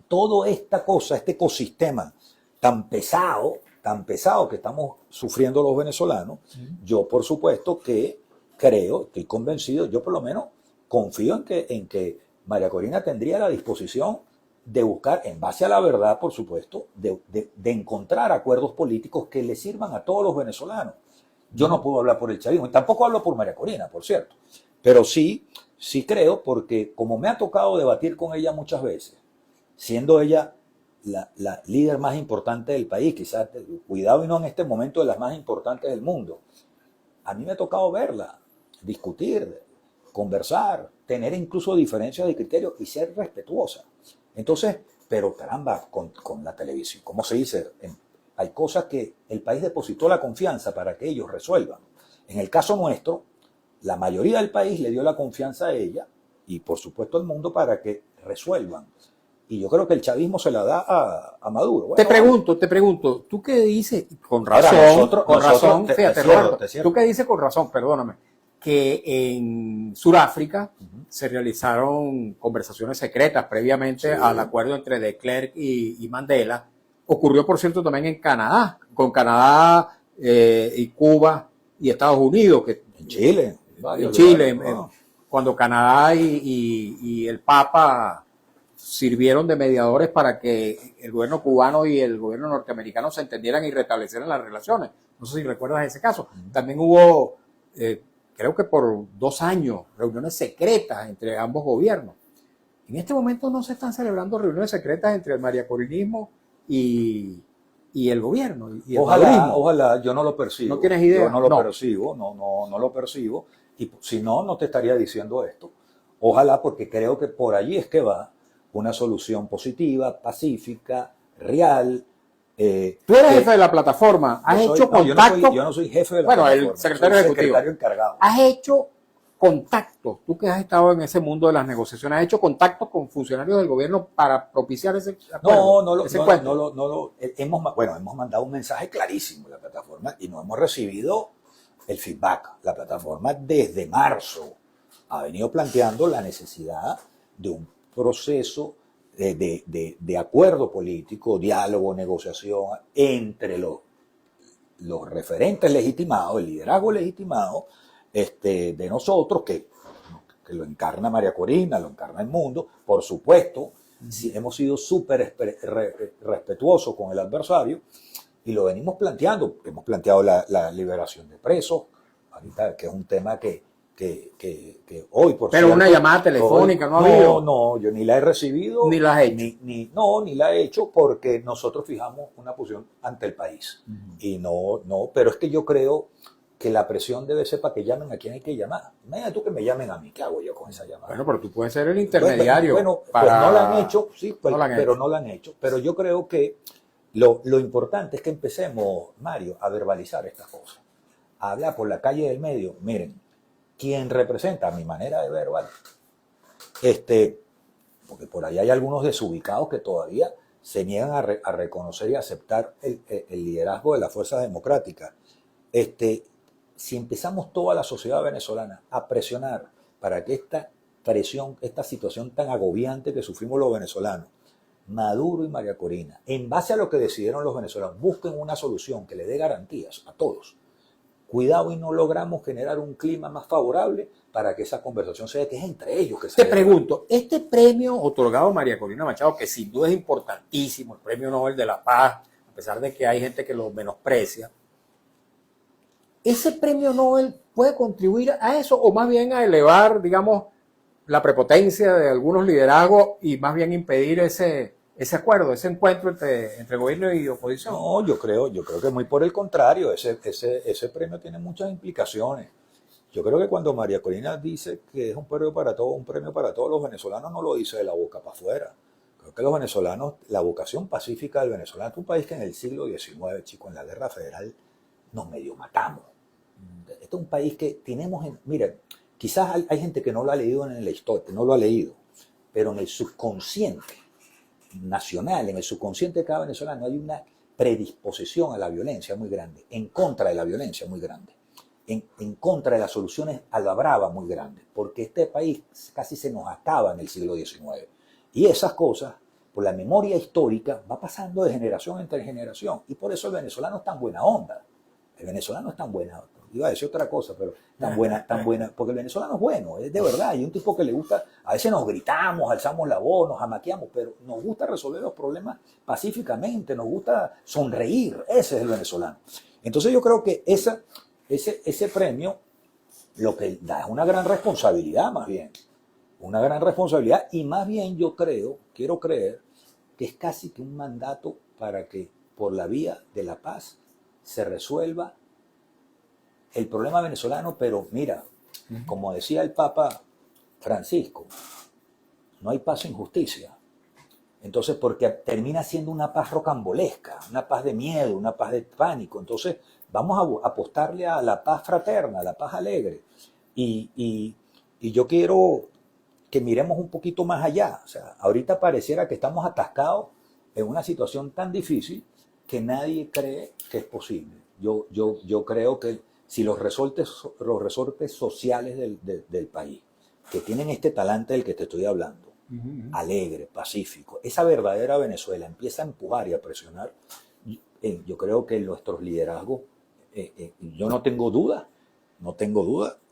toda esta cosa, este ecosistema tan pesado que estamos sufriendo los venezolanos, yo por supuesto que creo, estoy convencido, yo por lo menos confío en que María Corina tendría la disposición de buscar, en base a la verdad, por supuesto, de encontrar acuerdos políticos que le sirvan a todos los venezolanos. Yo no puedo hablar por el chavismo, y tampoco hablo por María Corina, por cierto, pero sí creo, porque como me ha tocado debatir con ella muchas veces, siendo ella la líder más importante del país, quizás, cuidado y no en este momento de las más importantes del mundo, a mí me ha tocado verla, discutir, conversar, tener incluso diferencias de criterio y ser respetuosa. Entonces, pero caramba, con la televisión, ¿cómo se dice? Hay cosas que el país depositó la confianza para que ellos resuelvan. En el caso nuestro, la mayoría del país le dio la confianza a ella y por supuesto al mundo para que resuelvan. Y yo creo que el chavismo se la da a Maduro. Bueno, te pregunto, ¿tú qué dices? Con razón, fíjate, Roberto, ¿tú qué dices con razón? Perdóname. Que en Sudáfrica se realizaron conversaciones secretas previamente al acuerdo entre de Klerk y Mandela. Ocurrió, por cierto, también en Canadá, con Canadá y Cuba y Estados Unidos. En Chile. En Chile, cuando Canadá y el Papa sirvieron de mediadores para que el gobierno cubano y el gobierno norteamericano se entendieran y restablecieran las relaciones. No sé si recuerdas ese caso. También hubo, creo que por 2 años, reuniones secretas entre ambos gobiernos. En este momento no se están celebrando reuniones secretas entre el mariacorinismo y el gobierno. Y el ojalá, yo no lo percibo. ¿No tienes idea? Yo no lo percibo, no lo percibo. Y si no te estaría diciendo esto. Ojalá, porque creo que por allí es que va una solución positiva, pacífica, real. Tú eres jefe de la plataforma, has hecho contacto. Yo no soy jefe de la plataforma. El secretario ejecutivo. Secretario encargado. Has hecho contactos, tú que has estado en ese mundo de las negociaciones, has hecho contactos con funcionarios del gobierno para propiciar ese acuerdo. Hemos mandado un mensaje clarísimo a la plataforma y no hemos recibido el feedback. La plataforma desde marzo ha venido planteando la necesidad de un proceso de acuerdo político, diálogo, negociación entre los referentes legitimados, el liderazgo legitimado de nosotros, que lo encarna María Corina, lo encarna el mundo. Por supuesto, hemos sido súper respetuosos con el adversario y lo venimos planteando. Hemos planteado la liberación de presos, ahorita, que es un tema que hoy, por Pero cierto, una llamada telefónica no ha habido. No, yo ni la he recibido. Ni la has hecho. Ni la he hecho, porque nosotros fijamos una posición ante el país. Y pero es que yo creo que la presión debe ser para que llamen a quien hay que llamar. Imagínate tú que me llamen a mí, ¿qué hago yo con esa llamada? Bueno, pero tú puedes ser el intermediario. Pues no la han hecho, sí, pero no la han hecho. Pero yo creo que lo importante es que empecemos, Mario, a verbalizar estas cosas. a hablar por la calle del medio, miren, quien representa a mi manera de ver, ¿vale? Porque por ahí hay algunos desubicados que todavía se niegan a reconocer y aceptar el liderazgo de las fuerzas democráticas. Si empezamos toda la sociedad venezolana a presionar para que esta presión, esta situación tan agobiante que sufrimos los venezolanos, Maduro y María Corina, en base a lo que decidieron los venezolanos, busquen una solución que le dé garantías a todos. Cuidado y no logramos generar un clima más favorable para que esa conversación sea que es entre ellos que se Te pregunto, este premio otorgado a María Corina Machado, que sin duda es importantísimo, el Premio Nobel de la Paz, a pesar de que hay gente que lo menosprecia, ¿ese premio Nobel puede contribuir a eso o más bien a elevar, digamos, la prepotencia de algunos liderazgos y más bien impedir ese acuerdo, ese encuentro entre gobierno y oposición? No, yo creo que muy por el contrario, ese premio tiene muchas implicaciones. Yo creo que cuando María Corina dice que es un premio para todos los venezolanos, no lo dice de la boca para afuera. Creo que los venezolanos, la vocación pacífica del venezolano, es un país que en el siglo XIX, chico, en la guerra federal, nos medio matamos. Este es un país que tenemos, miren, quizás hay gente que no lo ha leído en la historia, no lo ha leído, pero en el subconsciente nacional, en el subconsciente de cada venezolano hay una predisposición a la violencia muy grande, en contra de la violencia muy grande, en contra de las soluciones a la brava muy grande, porque este país casi se nos acaba en el siglo XIX. Y esas cosas, por la memoria histórica, va pasando de generación entre generación. Y por eso el venezolano es tan buena onda. El venezolano es tan buena, iba a decir otra cosa, pero tan buena, porque el venezolano es bueno, es de verdad, y un tipo que le gusta, a veces nos gritamos, alzamos la voz, nos amaqueamos, pero nos gusta resolver los problemas pacíficamente, nos gusta sonreír, ese es el venezolano. Entonces yo creo que ese premio lo que da es una gran responsabilidad más bien, una gran responsabilidad, y más bien quiero creer que es casi que un mandato para que por la vía de la paz se resuelva el problema venezolano, pero mira, como decía el Papa Francisco, no hay paz sin justicia. Entonces, porque termina siendo una paz rocambolesca, una paz de miedo, una paz de pánico. Entonces, vamos a apostarle a la paz fraterna, a la paz alegre. Y yo quiero que miremos un poquito más allá. O sea, ahorita pareciera que estamos atascados en una situación tan difícil que nadie cree que es posible. Yo creo que si los resortes sociales del país, que tienen este talante del que te estoy hablando, alegre, pacífico, esa verdadera Venezuela empieza a empujar y a presionar, yo creo que nuestros liderazgos, yo no tengo duda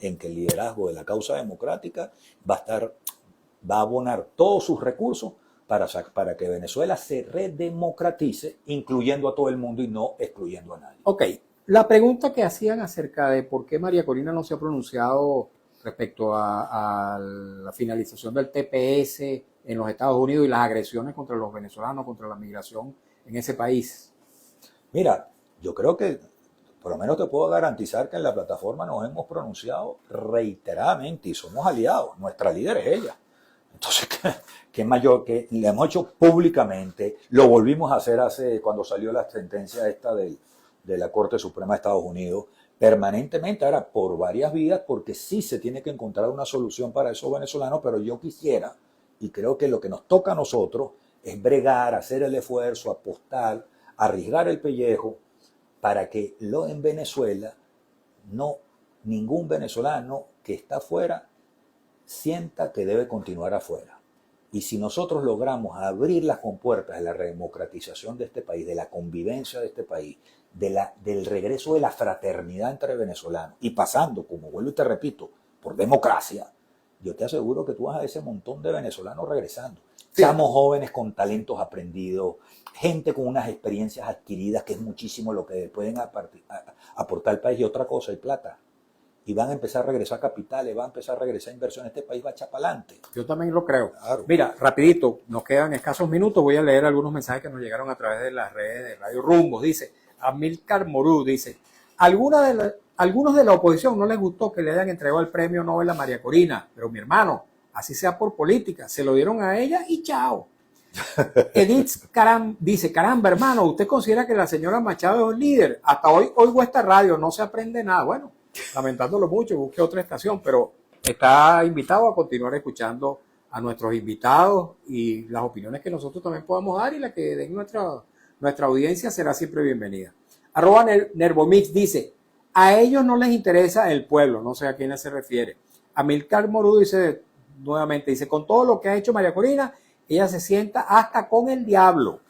en que el liderazgo de la causa democrática va a abonar todos sus recursos para que Venezuela se redemocratice, incluyendo a todo el mundo y no excluyendo a nadie. Ok, la pregunta que hacían acerca de por qué María Corina no se ha pronunciado respecto a la finalización del TPS en los Estados Unidos y las agresiones contra los venezolanos, contra la migración en ese país. Mira, yo creo que por lo menos te puedo garantizar que en la plataforma nos hemos pronunciado reiteradamente y somos aliados. Nuestra líder es ella. Entonces, ¿qué mayor que le hemos hecho públicamente? Lo volvimos a hacer cuando salió la sentencia esta de la Corte Suprema de Estados Unidos, permanentemente, ahora por varias vías, porque sí se tiene que encontrar una solución para esos venezolanos, pero yo quisiera, y creo que lo que nos toca a nosotros es bregar, hacer el esfuerzo, apostar, arriesgar el pellejo, para que en Venezuela ningún venezolano que está afuera sienta que debe continuar afuera. Y si nosotros logramos abrir las compuertas de la redemocratización de este país, de la convivencia de este país, del regreso de la fraternidad entre venezolanos, y pasando, como vuelvo y te repito, por democracia, yo te aseguro que tú vas a ese montón de venezolanos regresando. Sí. Seamos jóvenes con talentos aprendidos, gente con unas experiencias adquiridas, que es muchísimo lo que pueden aportar al país, y otra cosa, hay plata. Y van a empezar a regresar capitales, van a empezar a regresar inversiones, este país va a echar para adelante. Yo también lo creo. Claro. Mira, rapidito, nos quedan escasos minutos, voy a leer algunos mensajes que nos llegaron a través de las redes de Radio Rumbos. Dice, Amílcar Morú, dice, algunos de la oposición no les gustó que le hayan entregado el premio Nobel a María Corina, pero mi hermano, así sea por política, se lo dieron a ella y chao. Edith dice, caramba, hermano, ¿usted considera que la señora Machado es un líder? Hasta hoy oigo esta radio, no se aprende nada. Bueno, lamentándolo mucho, busque otra estación, pero está invitado a continuar escuchando a nuestros invitados y las opiniones que nosotros también podamos dar y la que den nuestra audiencia será siempre bienvenida. @Nervomix dice, a ellos no les interesa el pueblo, no sé a quién se refiere. Amilcar Morudo dice nuevamente, dice, con todo lo que ha hecho María Corina, ella se sienta hasta con el diablo.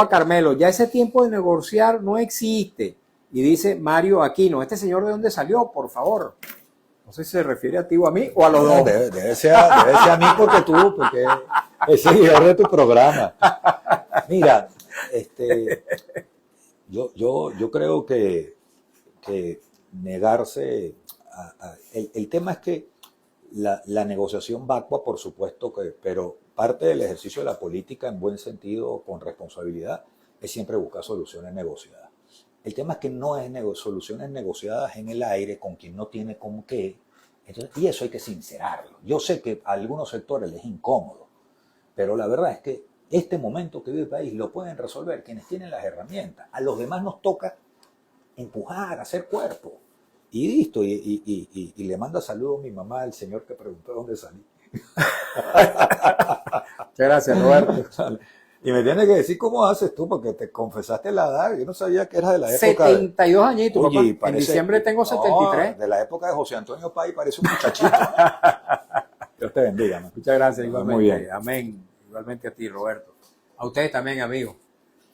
@Carmelo, ya ese tiempo de negociar no existe. Y dice Mario Aquino, ¿este señor de dónde salió? Por favor. No sé si se refiere a ti o a mí o a los dos. Debe ser a mí porque es seguidor de tu programa. Mira, yo creo que negarse el tema es que la negociación vacua, por supuesto pero parte del ejercicio de la política en buen sentido, con responsabilidad, es siempre buscar soluciones negociadas. El tema es que no es soluciones negociadas en el aire con quien no tiene con qué. Entonces, y eso hay que sincerarlo. Yo sé que a algunos sectores les es incómodo, pero la verdad es que este momento que vive el país lo pueden resolver quienes tienen las herramientas. A los demás nos toca empujar, hacer cuerpo. Y listo. Y le manda saludos a mi mamá, al señor que preguntó dónde salí. Muchas gracias, Roberto. Y me tienes que decir cómo haces tú, porque te confesaste la edad. Yo no sabía que eras de la época. 72 añitos, Oye, papá. En diciembre tengo 73. No, de la época de José Antonio Pay, parece un muchachito. Dios te bendiga, man. Muchas gracias, igualmente. Muy bien. Amén. Igualmente a ti, Roberto. A ustedes también, amigos.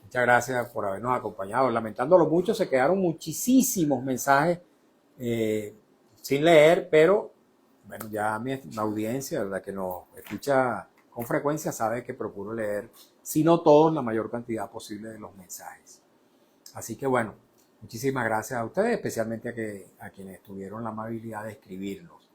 Muchas gracias por habernos acompañado. Lamentándolo mucho, se quedaron muchísimos mensajes sin leer, pero bueno, ya mi audiencia, la que nos escucha con frecuencia, sabe que procuro leer, si no todos, la mayor cantidad posible de los mensajes. Así que bueno, muchísimas gracias a ustedes, especialmente a quienes tuvieron la amabilidad de escribirnos.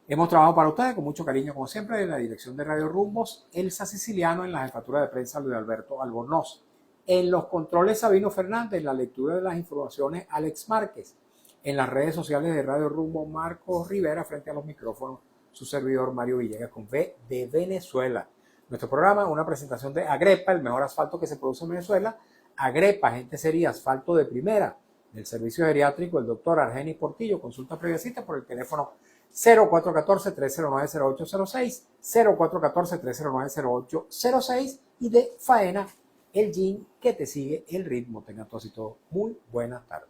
Hemos trabajado para ustedes con mucho cariño, como siempre, en la dirección de Radio Rumbos, Elsa Siciliano, en la jefatura de prensa, Luis Alberto Albornoz. En los controles, Sabino Fernández, en la lectura de las informaciones, Alex Márquez. En las redes sociales de Radio Rumbo, Marcos Rivera, frente a los micrófonos, su servidor Mario Villegas, con V de Venezuela. Nuestro programa, una presentación de Agrepa, el mejor asfalto que se produce en Venezuela. Agrepa, gente sería asfalto de primera, del servicio geriátrico, el doctor Argenis Portillo. Consulta previa cita por el teléfono 0414-309-0806, 0414-309-0806, y de Faena, el gin que te sigue el ritmo. Tengan todos y todos muy buenas tardes.